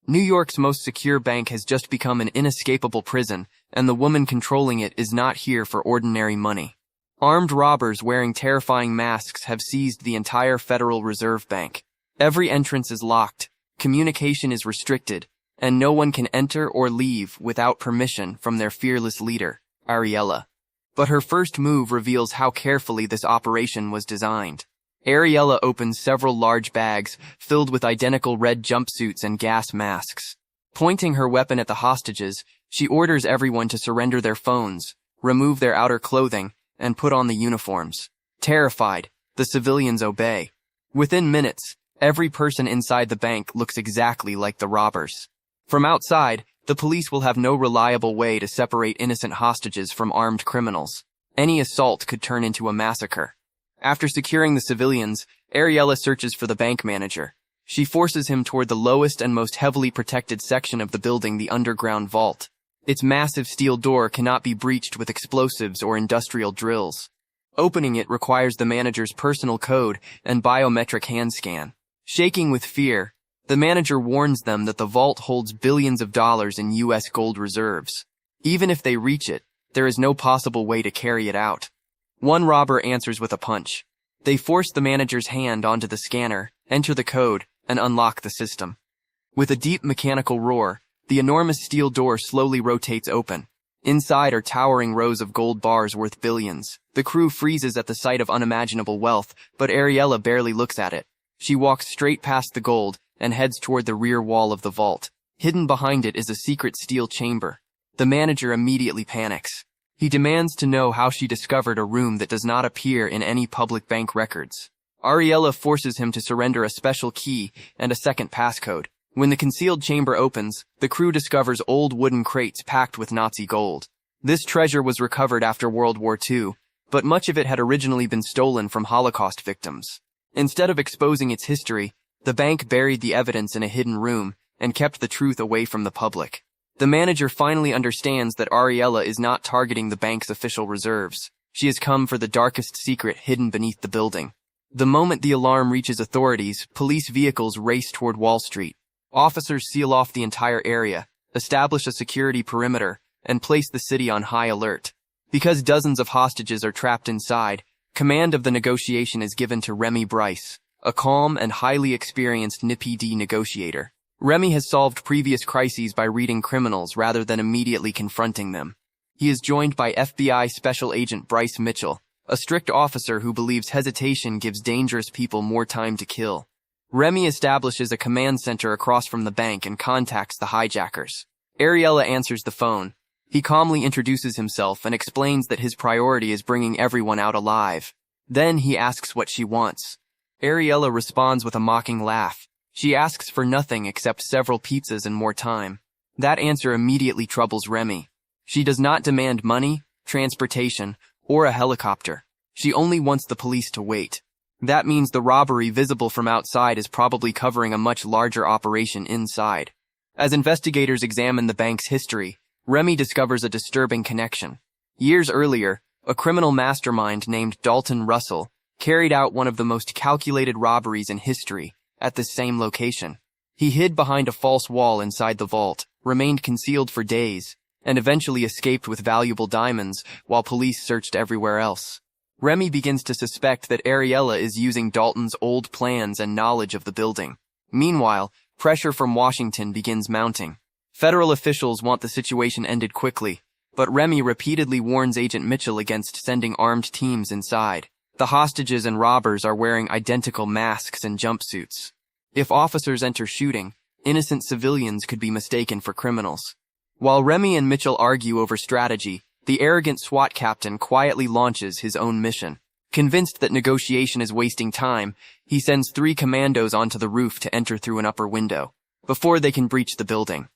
New York's most secure bank has just become an inescapable prison, and the woman controlling it is not here for ordinary money. Armed robbers wearing terrifying masks have seized the entire Federal Reserve Bank. Every entrance is locked, communication is restricted, and no one can enter or leave without permission from their fearless leader, Ariella. But her first move reveals how carefully this operation was designed. Ariella opens several large bags filled with identical red jumpsuits and gas masks. Pointing her weapon at the hostages, she orders everyone to surrender their phones, remove their outer clothing, and put on the uniforms. Terrified, the civilians obey. Within minutes, every person inside the bank looks exactly like the robbers. From outside, the police will have no reliable way to separate innocent hostages from armed criminals. Any assault could turn into a massacre. After securing the civilians, Ariella searches for the bank manager. She forces him toward the lowest and most heavily protected section of the building, the underground vault. Its massive steel door cannot be breached with explosives or industrial drills. Opening it requires the manager's personal code and biometric hand scan. Shaking with fear, the manager warns them that the vault holds billions of dollars in U.S. gold reserves. Even if they reach it, there is no possible way to carry it out. One robber answers with a punch. They force the manager's hand onto the scanner, enter the code, and unlock the system. With a deep mechanical roar, the enormous steel door slowly rotates open. Inside are towering rows of gold bars worth billions. The crew freezes at the sight of unimaginable wealth, but Ariella barely looks at it. She walks straight past the gold and heads toward the rear wall of the vault. Hidden behind it is a secret steel chamber. The manager immediately panics. He demands to know how she discovered a room that does not appear in any public bank records. Ariella forces him to surrender a special key and a second passcode. When the concealed chamber opens, the crew discovers old wooden crates packed with Nazi gold. This treasure was recovered after World War II, but much of it had originally been stolen from Holocaust victims. Instead of exposing its history, the bank buried the evidence in a hidden room and kept the truth away from the public. The manager finally understands that Ariella is not targeting the bank's official reserves. She has come for the darkest secret hidden beneath the building. The moment the alarm reaches authorities, police vehicles race toward Wall Street. Officers seal off the entire area, establish a security perimeter, and place the city on high alert. Because dozens of hostages are trapped inside, command of the negotiation is given to Remy Bryce, a calm and highly experienced NYPD negotiator. Remy has solved previous crises by reading criminals rather than immediately confronting them. He is joined by FBI Special Agent Bryce Mitchell, a strict officer who believes hesitation gives dangerous people more time to kill. Remy establishes a command center across from the bank and contacts the hijackers. Ariella answers the phone. He calmly introduces himself and explains that his priority is bringing everyone out alive. Then he asks what she wants. Ariella responds with a mocking laugh. She asks for nothing except several pizzas and more time. That answer immediately troubles Remy. She does not demand money, transportation, or a helicopter. She only wants the police to wait. That means the robbery visible from outside is probably covering a much larger operation inside. As investigators examine the bank's history, Remy discovers a disturbing connection. Years earlier, a criminal mastermind named Dalton Russell carried out one of the most calculated robberies in history at this same location. He hid behind a false wall inside the vault, remained concealed for days, and eventually escaped with valuable diamonds while police searched everywhere else. Remy begins to suspect that Ariella is using Dalton's old plans and knowledge of the building. Meanwhile, pressure from Washington begins mounting. Federal officials want the situation ended quickly, but Remy repeatedly warns Agent Mitchell against sending armed teams inside. The hostages and robbers are wearing identical masks and jumpsuits. If officers enter shooting, innocent civilians could be mistaken for criminals. While Remy and Mitchell argue over strategy, the arrogant SWAT captain quietly launches his own mission. Convinced that negotiation is wasting time, he sends 3 commandos onto the roof to enter through an upper window, before they can breach the building.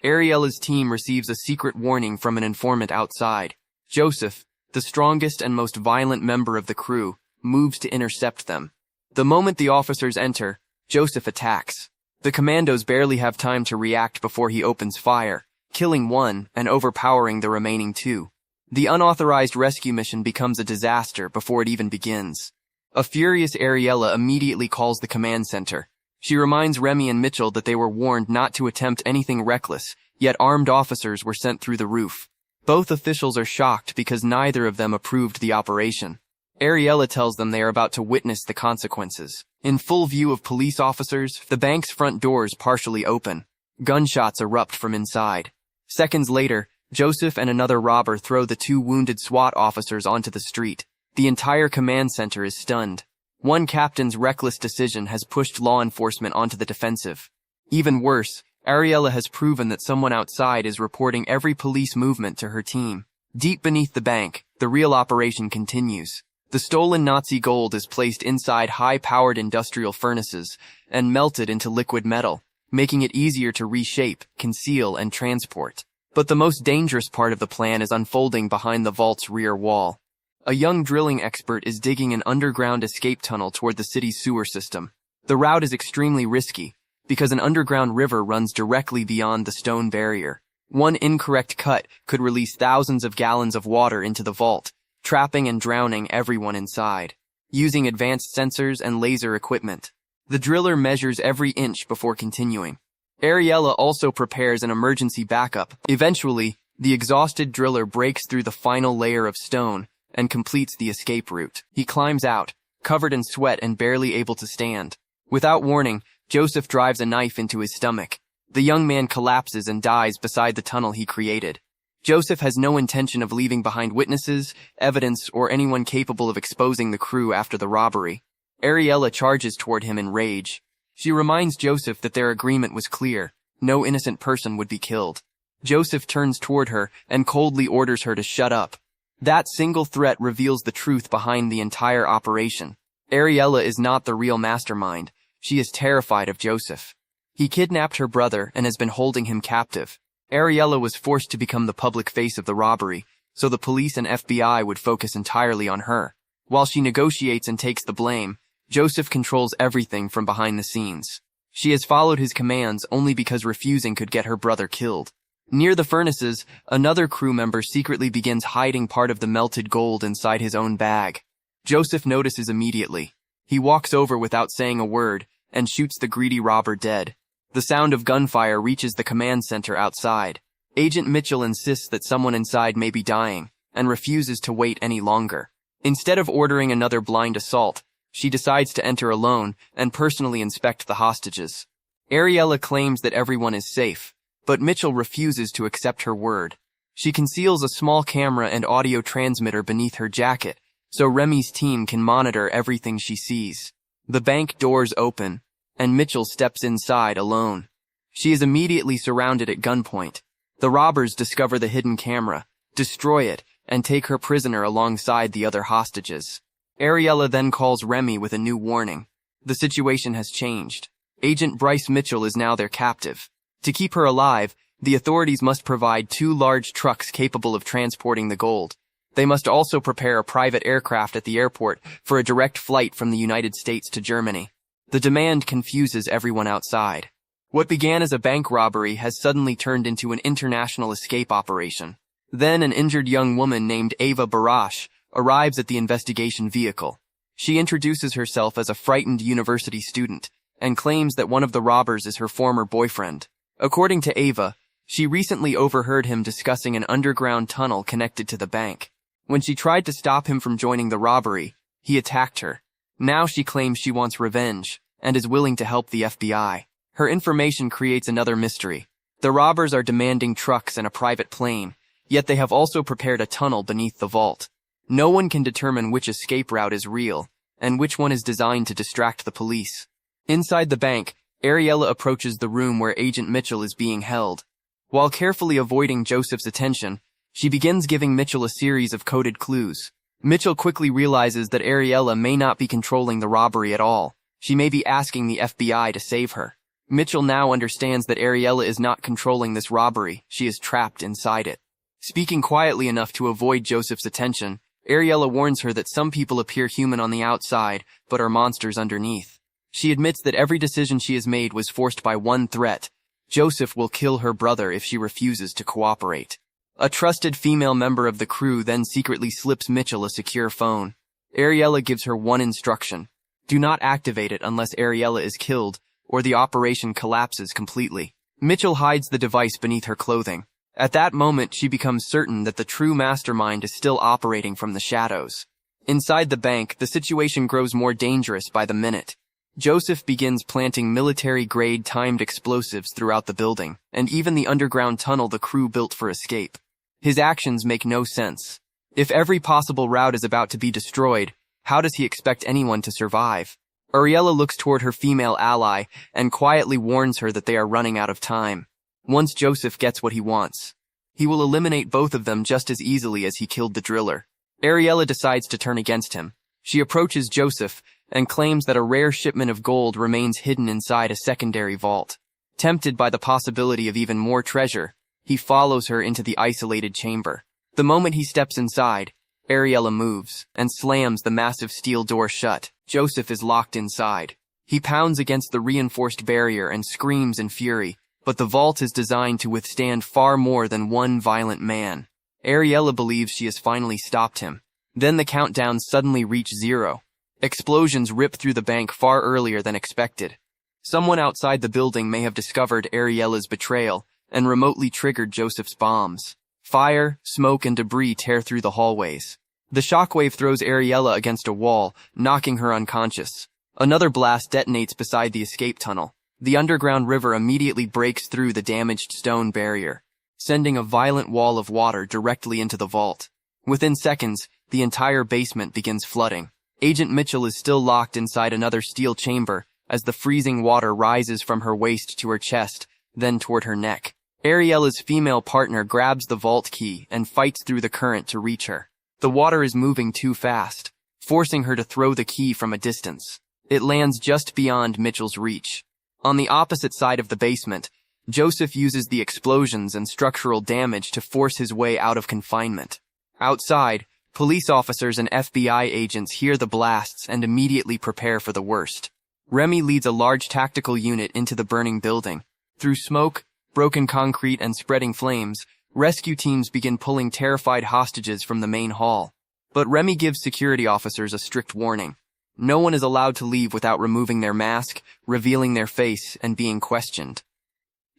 Ariella's team receives a secret warning from an informant outside. Joseph, the strongest and most violent member of the crew, moves to intercept them. The moment the officers enter, Joseph attacks. The commandos barely have time to react before he opens fire, killing one and overpowering the remaining 2. The unauthorized rescue mission becomes a disaster before it even begins. A furious Ariella immediately calls the command center. She reminds Remy and Mitchell that they were warned not to attempt anything reckless, yet armed officers were sent through the roof. Both officials are shocked because neither of them approved the operation. Ariella tells them they are about to witness the consequences. In full view of police officers, the bank's front doors partially open. Gunshots erupt from inside. Seconds later, Joseph and another robber throw the two wounded SWAT officers onto the street. The entire command center is stunned. One captain's reckless decision has pushed law enforcement onto the defensive. Even worse, Ariella has proven that someone outside is reporting every police movement to her team. Deep beneath the bank, the real operation continues. The stolen Nazi gold is placed inside high-powered industrial furnaces and melted into liquid metal, making it easier to reshape, conceal, and transport. But the most dangerous part of the plan is unfolding behind the vault's rear wall. A young drilling expert is digging an underground escape tunnel toward the city's sewer system. The route is extremely risky, because an underground river runs directly beyond the stone barrier. One incorrect cut could release thousands of gallons of water into the vault, trapping and drowning everyone inside. Using advanced sensors and laser equipment, the driller measures every inch before continuing. Ariella also prepares an emergency backup. Eventually, the exhausted driller breaks through the final layer of stone and completes the escape route. He climbs out, covered in sweat and barely able to stand. Without warning, Joseph drives a knife into his stomach. The young man collapses and dies beside the tunnel he created. Joseph has no intention of leaving behind witnesses, evidence, or anyone capable of exposing the crew after the robbery. Ariella charges toward him in rage. She reminds Joseph that their agreement was clear. No innocent person would be killed. Joseph turns toward her and coldly orders her to shut up. That single threat reveals the truth behind the entire operation. Ariella is not the real mastermind. She is terrified of Joseph. He kidnapped her brother and has been holding him captive. Ariella was forced to become the public face of the robbery, so the police and FBI would focus entirely on her. While she negotiates and takes the blame, Joseph controls everything from behind the scenes. She has followed his commands only because refusing could get her brother killed. Near the furnaces, another crew member secretly begins hiding part of the melted gold inside his own bag. Joseph notices immediately. He walks over without saying a word and shoots the greedy robber dead. The sound of gunfire reaches the command center outside. Agent Mitchell insists that someone inside may be dying and refuses to wait any longer. Instead of ordering another blind assault, she decides to enter alone and personally inspect the hostages. Ariella claims that everyone is safe, but Mitchell refuses to accept her word. She conceals a small camera and audio transmitter beneath her jacket, so Remy's team can monitor everything she sees. The bank doors open, and Mitchell steps inside alone. She is immediately surrounded at gunpoint. The robbers discover the hidden camera, destroy it, and take her prisoner alongside the other hostages. Ariella then calls Remy with a new warning. The situation has changed. Agent Bryce Mitchell is now their captive. To keep her alive, the authorities must provide 2 large trucks capable of transporting the gold. They must also prepare a private aircraft at the airport for a direct flight from the United States to Germany. The demand confuses everyone outside. What began as a bank robbery has suddenly turned into an international escape operation. Then an injured young woman named Ava Barash arrives at the investigation vehicle. She introduces herself as a frightened university student and claims that one of the robbers is her former boyfriend. According to Ava, she recently overheard him discussing an underground tunnel connected to the bank. When she tried to stop him from joining the robbery, he attacked her. Now she claims she wants revenge and is willing to help the FBI. Her information creates another mystery. The robbers are demanding trucks and a private plane, yet they have also prepared a tunnel beneath the vault. No one can determine which escape route is real and which one is designed to distract the police. Inside the bank, Ariella approaches the room where Agent Mitchell is being held. While carefully avoiding Joseph's attention, she begins giving Mitchell a series of coded clues. Mitchell quickly realizes that Ariella may not be controlling the robbery at all. She may be asking the FBI to save her. Mitchell now understands that Ariella is not controlling this robbery. She is trapped inside it. Speaking quietly enough to avoid Joseph's attention, Ariella warns her that some people appear human on the outside, but are monsters underneath. She admits that every decision she has made was forced by one threat. Joseph will kill her brother if she refuses to cooperate. A trusted female member of the crew then secretly slips Mitchell a secure phone. Ariella gives her one instruction. Do not activate it unless Ariella is killed, or the operation collapses completely. Mitchell hides the device beneath her clothing. At that moment, she becomes certain that the true mastermind is still operating from the shadows. Inside the bank, the situation grows more dangerous by the minute. Joseph begins planting military-grade timed explosives throughout the building, and even the underground tunnel the crew built for escape. His actions make no sense. If every possible route is about to be destroyed, how does he expect anyone to survive? Ariella looks toward her female ally and quietly warns her that they are running out of time. Once Joseph gets what he wants, he will eliminate both of them just as easily as he killed the driller. Ariella decides to turn against him. She approaches Joseph and claims that a rare shipment of gold remains hidden inside a secondary vault. Tempted by the possibility of even more treasure, he follows her into the isolated chamber. The moment he steps inside, Ariella moves and slams the massive steel door shut. Joseph is locked inside. He pounds against the reinforced barrier and screams in fury, but the vault is designed to withstand far more than one violent man. Ariella believes she has finally stopped him. Then the countdowns suddenly reach 0. Explosions rip through the bank far earlier than expected. Someone outside the building may have discovered Ariella's betrayal and remotely triggered Joseph's bombs. Fire, smoke, and debris tear through the hallways. The shockwave throws Ariella against a wall, knocking her unconscious. Another blast detonates beside the escape tunnel. The underground river immediately breaks through the damaged stone barrier, sending a violent wall of water directly into the vault. Within seconds, the entire basement begins flooding. Agent Mitchell is still locked inside another steel chamber as the freezing water rises from her waist to her chest, then toward her neck. Ariella's female partner grabs the vault key and fights through the current to reach her. The water is moving too fast, forcing her to throw the key from a distance. It lands just beyond Mitchell's reach. On the opposite side of the basement, Joseph uses the explosions and structural damage to force his way out of confinement. Outside, police officers and FBI agents hear the blasts and immediately prepare for the worst. Remy leads a large tactical unit into the burning building. Through smoke, broken concrete, and spreading flames, rescue teams begin pulling terrified hostages from the main hall. But Remy gives security officers a strict warning. No one is allowed to leave without removing their mask, revealing their face, and being questioned.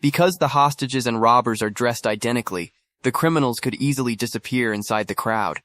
Because the hostages and robbers are dressed identically, the criminals could easily disappear inside the crowd.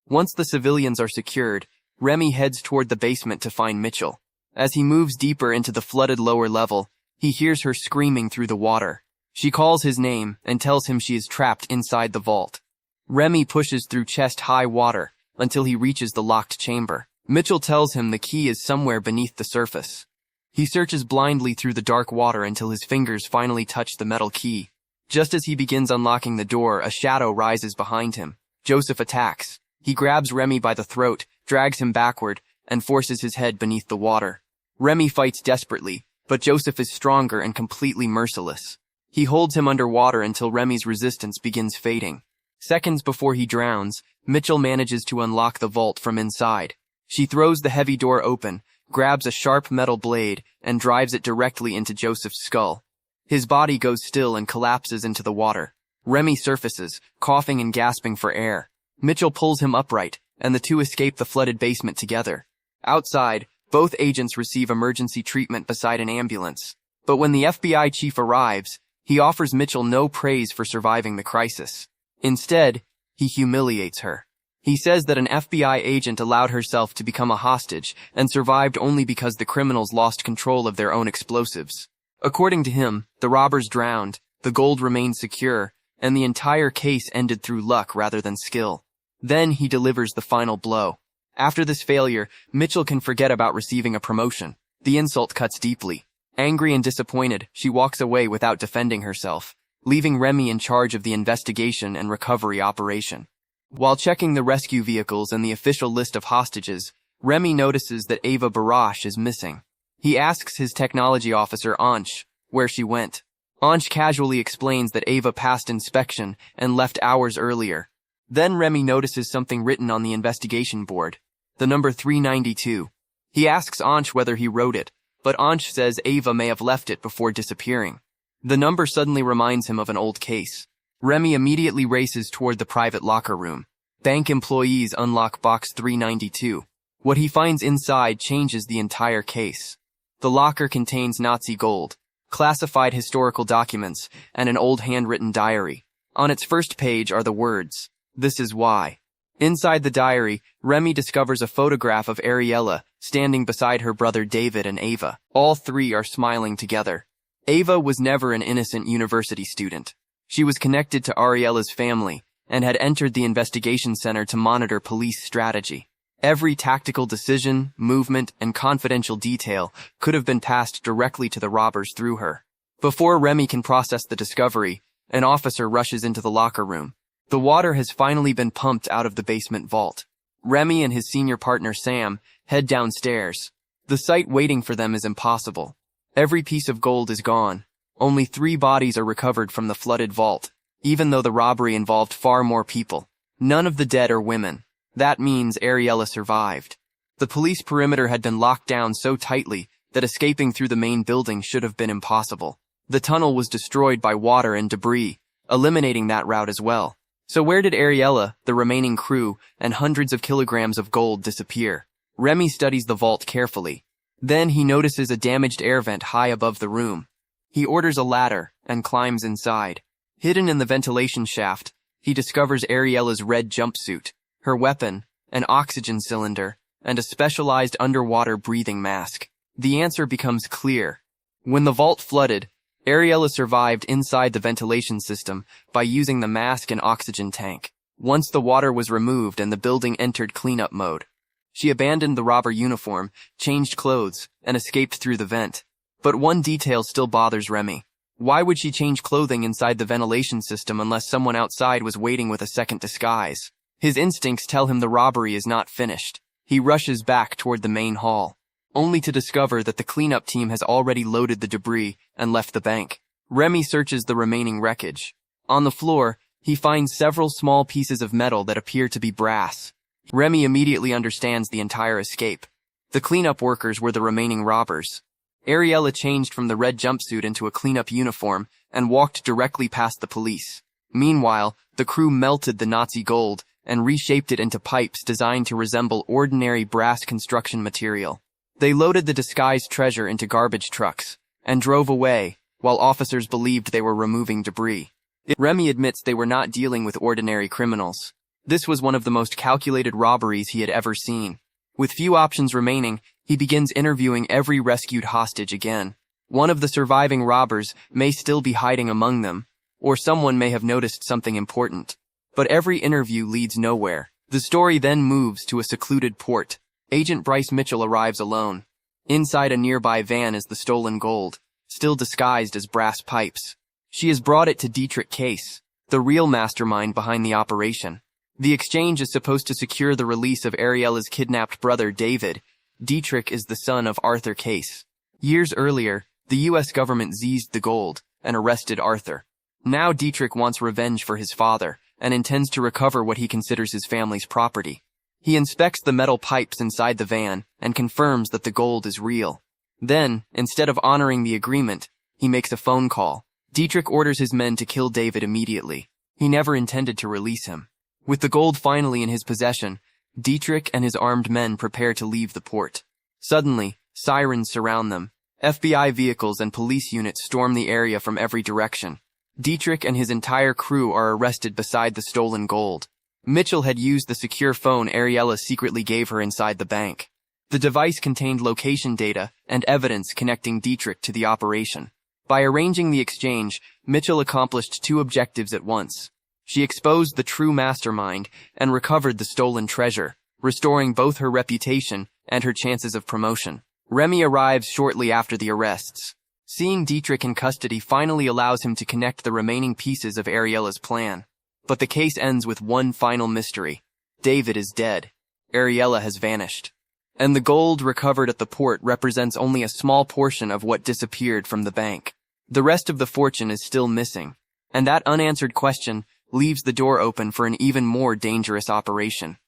Once the civilians are secured, Remy heads toward the basement to find Mitchell. As he moves deeper into the flooded lower level, he hears her screaming through the water. She calls his name and tells him she is trapped inside the vault. Remy pushes through chest-high water until he reaches the locked chamber. Mitchell tells him the key is somewhere beneath the surface. He searches blindly through the dark water until his fingers finally touch the metal key. Just as he begins unlocking the door, a shadow rises behind him. Joseph attacks. He grabs Remy by the throat, drags him backward, and forces his head beneath the water. Remy fights desperately, but Joseph is stronger and completely merciless. He holds him underwater until Remy's resistance begins fading. Seconds before he drowns, Mitchell manages to unlock the vault from inside. She throws the heavy door open, grabs a sharp metal blade, and drives it directly into Joseph's skull. His body goes still and collapses into the water. Remy surfaces, coughing and gasping for air. Mitchell pulls him upright, and the two escape the flooded basement together. Outside, both agents receive emergency treatment beside an ambulance. But when the FBI chief arrives, he offers Mitchell no praise for surviving the crisis. Instead, he humiliates her. He says that an FBI agent allowed herself to become a hostage and survived only because the criminals lost control of their own explosives. According to him, the robbers drowned, the gold remained secure, and the entire case ended through luck rather than skill. Then he delivers the final blow. After this failure, Mitchell can forget about receiving a promotion. The insult cuts deeply. Angry and disappointed, she walks away without defending herself, leaving Remy in charge of the investigation and recovery operation. While checking the rescue vehicles and the official list of hostages, Remy notices that Ava Barash is missing. He asks his technology officer, Ansh, where she went. Ansh casually explains that Ava passed inspection and left hours earlier. Then Remy notices something written on the investigation board, the number 392. He asks Ansh whether he wrote it, but Ansh says Ava may have left it before disappearing. The number suddenly reminds him of an old case. Remy immediately races toward the private locker room. Bank employees unlock box 392. What he finds inside changes the entire case. The locker contains Nazi gold, classified historical documents, and an old handwritten diary. On its first page are the words, "This is why." Inside the diary, Remy discovers a photograph of Ariella standing beside her brother David and Ava. All three are smiling together. Ava was never an innocent university student. She was connected to Ariella's family and had entered the investigation center to monitor police strategy. Every tactical decision, movement, and confidential detail could have been passed directly to the robbers through her. Before Remy can process the discovery, an officer rushes into the locker room. The water has finally been pumped out of the basement vault. Remy and his senior partner Sam head downstairs. The sight waiting for them is impossible. Every piece of gold is gone. Only 3 bodies are recovered from the flooded vault, even though the robbery involved far more people. None of the dead are women. That means Ariella survived. The police perimeter had been locked down so tightly that escaping through the main building should have been impossible. The tunnel was destroyed by water and debris, eliminating that route as well. So where did Ariella, the remaining crew, and hundreds of kilograms of gold disappear? Remy studies the vault carefully. Then he notices a damaged air vent high above the room. He orders a ladder and climbs inside. Hidden in the ventilation shaft, he discovers Ariella's red jumpsuit, her weapon, an oxygen cylinder, and a specialized underwater breathing mask. The answer becomes clear. When the vault flooded, Ariella survived inside the ventilation system by using the mask and oxygen tank. Once the water was removed and the building entered cleanup mode, she abandoned the robber uniform, changed clothes, and escaped through the vent. But one detail still bothers Remy. Why would she change clothing inside the ventilation system unless someone outside was waiting with a second disguise? His instincts tell him the robbery is not finished. He rushes back toward the main hall, only to discover that the cleanup team has already loaded the debris and left the bank. Remy searches the remaining wreckage. On the floor, he finds several small pieces of metal that appear to be brass. Remy immediately understands the entire escape. The cleanup workers were the remaining robbers. Ariella changed from the red jumpsuit into a cleanup uniform and walked directly past the police. Meanwhile, the crew melted the Nazi gold and reshaped it into pipes designed to resemble ordinary brass construction material. They loaded the disguised treasure into garbage trucks and drove away, while officers believed they were removing debris. Remy admits they were not dealing with ordinary criminals. This was one of the most calculated robberies he had ever seen. With few options remaining, he begins interviewing every rescued hostage again. One of the surviving robbers may still be hiding among them, or someone may have noticed something important. But every interview leads nowhere. The story then moves to a secluded port. Agent Bryce Mitchell arrives alone. Inside a nearby van is the stolen gold, still disguised as brass pipes. She has brought it to Dietrich Case, the real mastermind behind the operation. The exchange is supposed to secure the release of Ariella's kidnapped brother David. Dietrich is the son of Arthur Case. Years earlier, the U.S. government seized the gold and arrested Arthur. Now Dietrich wants revenge for his father and intends to recover what he considers his family's property. He inspects the metal pipes inside the van and confirms that the gold is real. Then, instead of honoring the agreement, he makes a phone call. Dietrich orders his men to kill David immediately. He never intended to release him. With the gold finally in his possession, Dietrich and his armed men prepare to leave the port. Suddenly, sirens surround them. FBI vehicles and police units storm the area from every direction. Dietrich and his entire crew are arrested beside the stolen gold. Mitchell had used the secure phone Ariella secretly gave her inside the bank. The device contained location data and evidence connecting Dietrich to the operation. By arranging the exchange, Mitchell accomplished 2 objectives at once. She exposed the true mastermind and recovered the stolen treasure, restoring both her reputation and her chances of promotion. Remy arrives shortly after the arrests. Seeing Dietrich in custody finally allows him to connect the remaining pieces of Ariella's plan. But the case ends with one final mystery. David is dead. Ariella has vanished. And the gold recovered at the port represents only a small portion of what disappeared from the bank. The rest of the fortune is still missing. And that unanswered question leaves the door open for an even more dangerous operation.